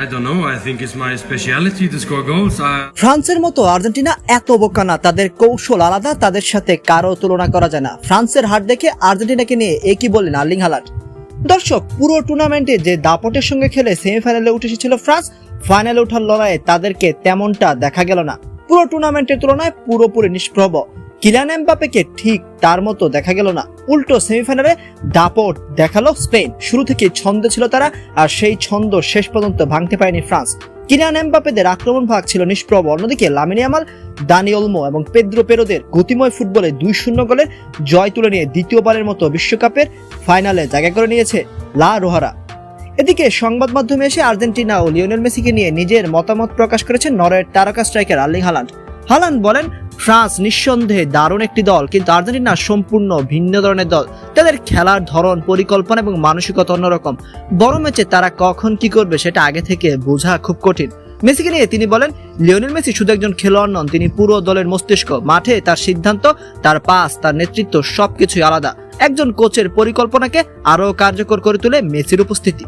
I don't know. I think it's my speciality to score goals. ফ্রান্সের মতো Argentina এত বোকা না, তাদের কৌশল আলাদা, তাদের সাথে কারো তুলনা করা যায় না। ফ্রান্সের হার দেখে আর্জেন্টিনাকে নিয়ে একই বললেন আর্লিং হালান্ড। দর্শক, পুরো টুর্নামেন্টে যে দাপটের সঙ্গে খেলে সেমিফাইনালে উঠে এসেছিল ফ্রান্স, ফাইনালে ওঠার লড়াইয়ে তাদেরকে তেমনটা দেখা গেল না। পুরো টুর্নামেন্টের তুলনায় পুরোপুরি নিষ্প্রভ। কিলিয়ান এমবাপ্পেকে ঠিক তার মতো দেখা গেল না। উল্টো সেমিফাইনালে দাপট দেখালো স্পেন। শুরু থেকে ছন্দে ছিল তারা, আর সেই ছন্দ শেষ পর্যন্ত ভাঙতে পারেনি ফ্রান্স। কিলিয়ান এমবাপ্পেদের আক্রমণ ভাগ ছিল নিষ্প্রভ। অন্যদিকে লামিন ইয়ামাল, দানি ওলমো এবং পেদ্রো পেরোদের গতিময় ফুটবলে 2-0 গোলের জয় তুলে নিয়ে দ্বিতীয়বারের মতো বিশ্বকাপের ফাইনালে জায়গা করে নিয়েছে লা রোহারা। এদিকে সংবাদ মাধ্যমে এসে আর্জেন্টিনা ও লিওনেল মেসিকে নিয়ে নিজের মতামত প্রকাশ করেছেন নরওয়ের তারকা স্ট্রাইকার আর্লিং হালান্ড। হালান্ড বলেন, ফ্রান্স নিঃসন্দেহে দারুণ একটি দল, কিন্তু আর্জেন্টিনা সম্পূর্ণ ভিন্ন ধরনের দল। তাদের খেলার ধরন, পরিকল্পনা এবং মানসিকতা অন্যরকম। বড় ম্যাচে তারা কখন কি করবে সেটা আগে থেকে বোঝা খুব কঠিন। মেসিকে নিয়ে তিনি বলেন, লিওনেল মেসি শুধু একজন খেলোয়াড় নন, তিনি পুরো দলের মস্তিষ্ক। মাঠে তার সিদ্ধান্ত, তার পাস, তার নেতৃত্ব সবকিছুই আলাদা। একজন কোচের পরিকল্পনাকে আরো কার্যকর করে তোলে মেসির উপস্থিতি।